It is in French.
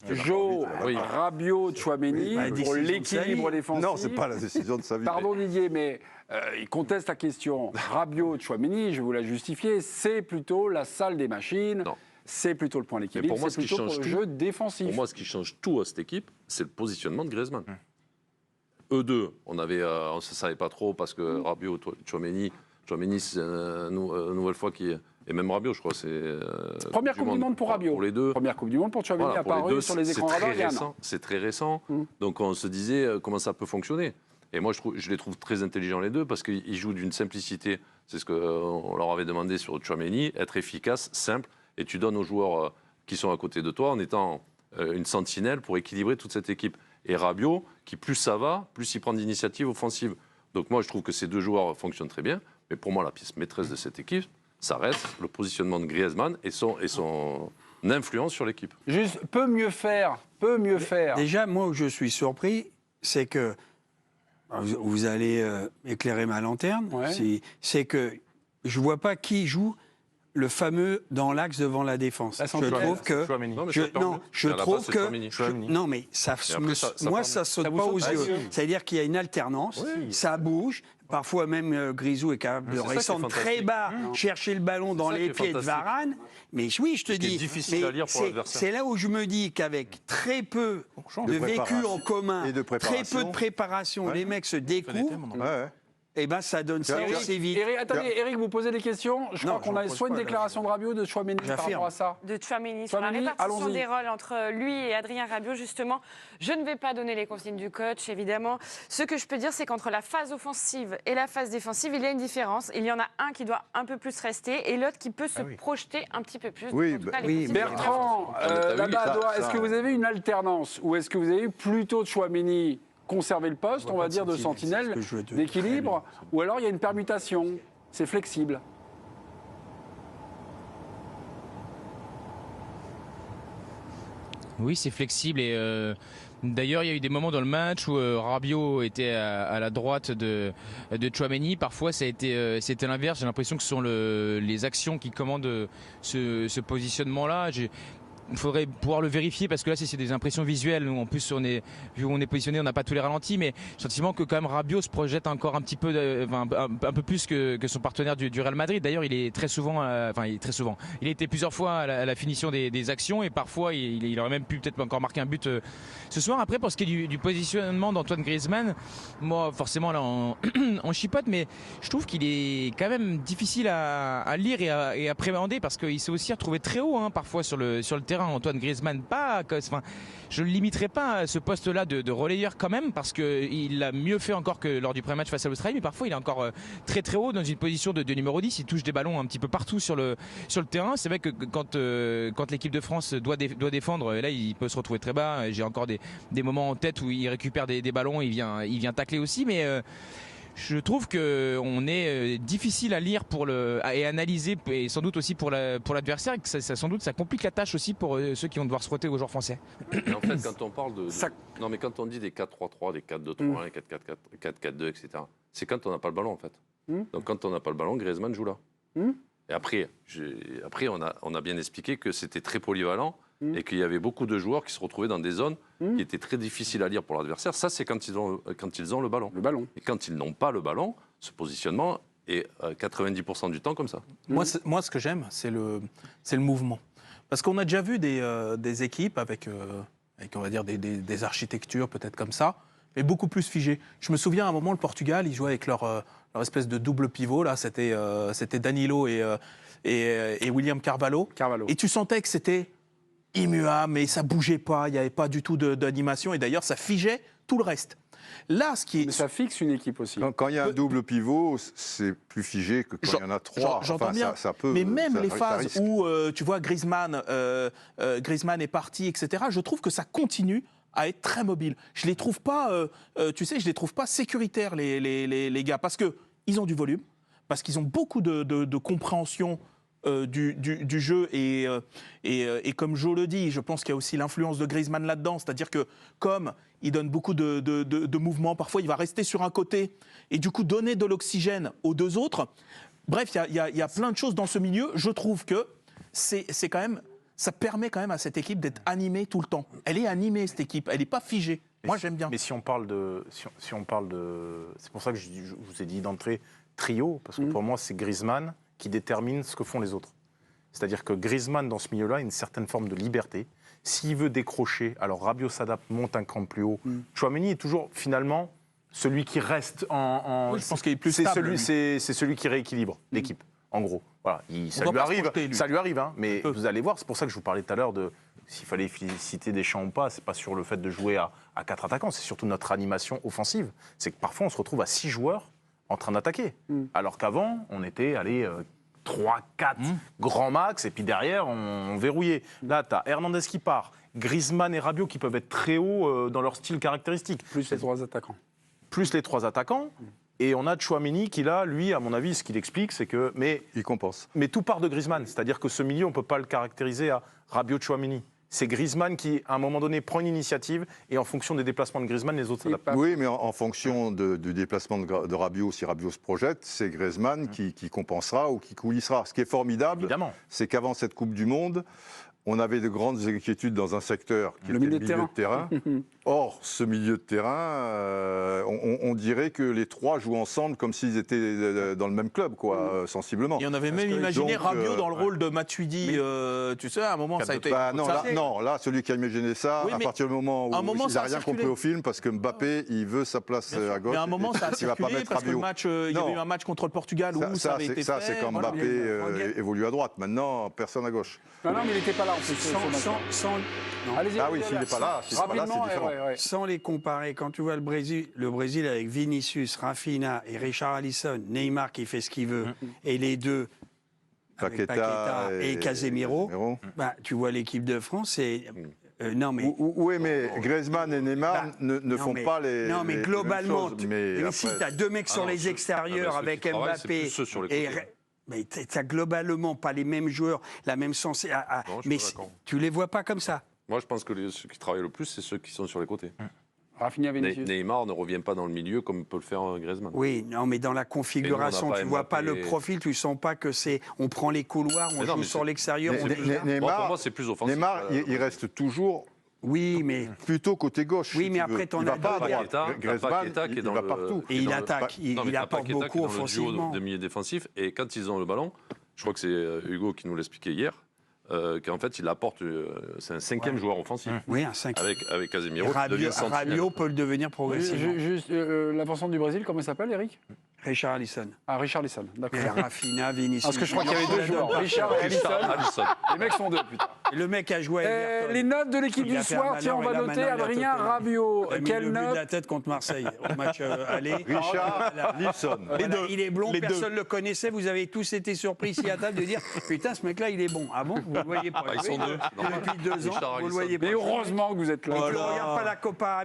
Jo, Rabiot, Tchouaméni, pour l'équilibre défensif. Non, c'est pas la décision de Savi. Pardon Didier, mais il conteste la question. Rabiot, Tchouaméni, je vais vous la justifier, c'est plutôt la salle des machines. Non. C'est plutôt le point d'équilibre, c'est plutôt pour le jeu défensif. Pour moi, ce qui change tout à cette équipe, c'est le positionnement de Griezmann. Eux deux, on ne savait pas trop parce que Rabiot, Tchouaméni, c'est une nouvelle fois qui est... Et même Rabiot, je crois, c'est... Première Coupe du Monde pour Rabiot. Pour les deux. Première Coupe du Monde pour Tchouaméni, Voilà, apparu sur les écrans radars. C'est très récent. Donc on se disait comment ça peut fonctionner. Et moi, je les trouve très intelligents les deux parce qu'ils jouent d'une simplicité. C'est ce qu'on leur avait demandé sur Tchouaméni, être efficace, simple. Et tu donnes aux joueurs qui sont à côté de toi en étant une sentinelle pour équilibrer toute cette équipe. Et Rabiot, qui plus ça va, plus il prend d'initiative offensive. Donc moi, je trouve que ces deux joueurs fonctionnent très bien. Mais pour moi, la pièce maîtresse de cette équipe, ça reste le positionnement de Griezmann et son influence sur l'équipe. Juste, peut mieux faire. Déjà, moi, où je suis surpris, c'est que, vous allez éclairer ma lanterne, c'est que je ne vois pas qui joue le fameux dans l'axe devant la défense. Je trouve que... Non, mais moi, ça saute pas aux yeux. C'est-à-dire qu'il y a une alternance, ça bouge. Parfois même Grisou est capable de descendre très bas, chercher le ballon dans les pieds de Varane. Mais oui, je te dis, c'est là où je me dis qu'avec très peu de vécu en commun, très peu de préparation, les mecs se découvrent. Eh ben, ça donne ça assez vite. Attendez, Eric, vous posez des questions. Je crois qu'on a soit une déclaration de Rabiot de Tchouaméni par rapport à ça. De Tchouaméni, sur la répartition des rôles entre lui et Adrien Rabiot, justement. Je ne vais pas donner les consignes du coach, évidemment. Ce que je peux dire, c'est qu'entre la phase offensive et la phase défensive, il y a une différence. Il y en a un qui doit un peu plus rester et l'autre qui peut se projeter un petit peu plus. Bertrand, là-bas, est-ce que vous avez une alternance ou est-ce que vous avez plutôt Tchouaméni conserver le poste, on va dire, de sentinelle, d'équilibre, ou alors il y a une permutation, c'est flexible. Oui, c'est flexible et d'ailleurs il y a eu des moments dans le match où Rabiot était à la droite de Tchouaméni. Parfois c'était l'inverse, j'ai l'impression que ce sont les actions qui commandent ce positionnement-là. Il faudrait pouvoir le vérifier parce que là c'est des impressions visuelles. En plus vu où on est positionné, on n'a pas tous les ralentis, mais j'ai le sentiment que quand même Rabiot se projette encore un petit peu, un peu plus que son partenaire du Real Madrid. D'ailleurs, il est très souvent, il a été plusieurs fois à la finition des actions et parfois il aurait même pu peut-être encore marquer un but ce soir. Après, pour ce qui est du positionnement d'Antoine Griezmann, moi forcément là on chipote, mais je trouve qu'il est quand même difficile à lire et à appréhender parce qu'il s'est aussi retrouvé très haut parfois sur le terrain. Antoine Griezmann, je ne le limiterai pas à ce poste-là de relayeur quand même, parce qu'il l'a mieux fait encore que lors du premier match face à l'Australie, mais parfois il est encore très très haut dans une position de numéro 10, il touche des ballons un petit peu partout sur le terrain. C'est vrai que quand l'équipe de France doit défendre, là il peut se retrouver très bas. J'ai encore des moments en tête où il récupère des ballons, il vient tacler aussi, mais je trouve qu'on est difficile à lire et analyser, et sans doute aussi pour l'adversaire, et que sans doute ça complique la tâche aussi pour ceux qui vont devoir se frotter aux joueurs français. Et en fait, quand on parle non, mais quand on dit des 4-3-3, des 4-2-3-1, les 4-4-2, etc., c'est quand on n'a pas le ballon en fait. Donc quand on n'a pas le ballon, Griezmann joue là. Et après on a bien expliqué que c'était très polyvalent et qu'il y avait beaucoup de joueurs qui se retrouvaient dans des zones qui étaient très difficiles à lire pour l'adversaire. Ça, c'est quand ils ont le ballon. Et quand ils n'ont pas le ballon, ce positionnement est 90% du temps comme ça. Moi, ce que j'aime, c'est le mouvement. Parce qu'on a déjà vu des équipes avec on va dire, des architectures peut-être comme ça, mais beaucoup plus figées. Je me souviens à un moment, le Portugal, ils jouaient avec leur espèce de double pivot. Là, c'était Danilo et William Carvalho. Et tu sentais que c'était immuable, mais ça bougeait pas, il n'y avait pas du tout d'animation, et d'ailleurs ça figeait tout le reste. Là, mais ça fixe une équipe aussi. Quand il y a un double pivot, c'est plus figé que quand il y en a trois. J'entends bien, ça peut, mais même les phases où tu vois Griezmann est parti, etc., je trouve que ça continue à être très mobile. Je les trouve pas, je les trouve pas sécuritaires les gars, parce que ils ont du volume, parce qu'ils ont beaucoup de compréhension du jeu et comme Jo le dit, je pense qu'il y a aussi l'influence de Griezmann là-dedans, c'est-à-dire que comme il donne beaucoup de mouvements, parfois il va rester sur un côté et du coup donner de l'oxygène aux deux autres. Bref, il y a plein de choses dans ce milieu. Je trouve que c'est quand même ça permet quand même à cette équipe d'être animée tout le temps. Elle est animée, cette équipe, elle n'est pas figée. Moi, j'aime bien. Mais si on parle de... C'est pour ça que je vous ai dit d'entrée trio, parce que pour moi, c'est Griezmann qui détermine ce que font les autres. C'est-à-dire que Griezmann, dans ce milieu-là, a une certaine forme de liberté. S'il veut décrocher, alors Rabiot s'adapte, monte un cran plus haut. Chouameni est toujours, finalement, celui qui reste en... Oui, je pense qu'il est plus stable. C'est celui qui rééquilibre l'équipe, en gros. Voilà. Ça lui arrive, hein, mais vous allez voir, c'est pour ça que je vous parlais tout à l'heure de... S'il fallait citer Deschamps ou pas, c'est pas sur le fait de jouer à 4 attaquants, c'est surtout notre animation offensive. C'est que parfois, on se retrouve à 6 joueurs en train d'attaquer. Alors qu'avant, on était, 3, 4 grands max, et puis derrière, on verrouillait. Là, tu as Hernandez qui part, Griezmann et Rabiot qui peuvent être très hauts dans leur style caractéristique. Plus les 3 attaquants. Plus les 3 attaquants. Et on a Chouameni qui, là, lui, à mon avis, ce qu'il explique, c'est que... Il compense. Mais tout part de Griezmann. C'est-à-dire que ce milieu, on ne peut pas le caractériser à Rabiot-Chouameni. C'est Griezmann qui, à un moment donné, prend une initiative et en fonction des déplacements de Griezmann, les autres s'adaptent. Oui, mais en fonction du déplacement de Rabiot, si Rabiot se projette, c'est Griezmann qui compensera ou qui coulissera. Ce qui est formidable, c'est qu'avant cette Coupe du Monde, on avait de grandes inquiétudes dans un secteur qui était le milieu de terrain. Or, ce milieu de terrain, on dirait que les 3 jouent ensemble comme s'ils étaient dans le même club, quoi, sensiblement. Et on avait même imaginé Rabiot dans le rôle de Matuidi, tu sais, à un moment, ça a été... Là, celui qui a imaginé ça, à partir du moment où il n'a rien compris au film, parce que Mbappé, il veut sa place à gauche. Mais à un moment, ça a circulé, parce que il y avait eu un match contre le Portugal où ça avait été fait. Ça, c'est quand Mbappé évolue à droite. Maintenant, personne à gauche. Non, mais il n'était pas là, en plus. Allez-y. Ah oui, s'il n'est pas là, c'est différent. Sans les comparer, quand tu vois le Brésil avec Vinicius, Rafinha et Richard Alisson, Neymar qui fait ce qu'il veut, et les deux, avec Paqueta et Casemiro, tu vois l'équipe de France, et... non, mais... Oui, mais Griezmann et Neymar ne font pas les... Non, mais globalement, si tu as 2 mecs sur les extérieurs avec Mbappé et... Mais tu n'as globalement pas les mêmes joueurs, la même sensée. Mais tu les vois pas comme ça. Moi, je pense que ceux qui travaillent le plus, c'est ceux qui sont sur les côtés. Rafinha, Vinicius. Neymar ne revient pas dans le milieu comme peut le faire Griezmann. Oui, non, mais dans la configuration, tu ne vois pas le profil, tu ne sens pas que c'est... On prend les couloirs, on joue sur l'extérieur. Neymar, pour moi, c'est plus offensif. Neymar, il reste toujours... Oui, mais... Plutôt côté gauche. Oui, mais après, il ne va pas à droite. Griezmann, il va partout. Et il attaque, il apporte beaucoup offensivement. Dans le duo de milieu défensif, et quand ils ont le ballon, je crois que c'est Hugo qui nous l'expliquait hier, qu'en fait, il apporte... c'est un 5e joueur offensif. Oui, un 5e. Avec Casemiro. Rabiot peut le devenir progressivement. Juste l'avancement du Brésil, comment il s'appelle, Eric? Richard Alisson. Ah, Richard Alisson, d'accord. Et Rafinha, Vinicius. Parce que je crois qu'il y avait 2 joueurs. Richard et Alisson. Les mecs sont 2, putain. Le mec a joué à Everton. Les notes de l'équipe du soir, tiens, on va noter Adrien Rabiot. Quelle note? De la tête contre Marseille au match aller. Richard Alisson. Il est blond, personne ne le connaissait. Vous avez tous été surpris ici à table de dire putain, ce mec-là, il est bon. Ah bon? Vous ne le voyez pas. Ils sont 2. Depuis 2 ans, vous ne le voyez pas. Mais heureusement que vous êtes là. Tu ne regardes pas la Copa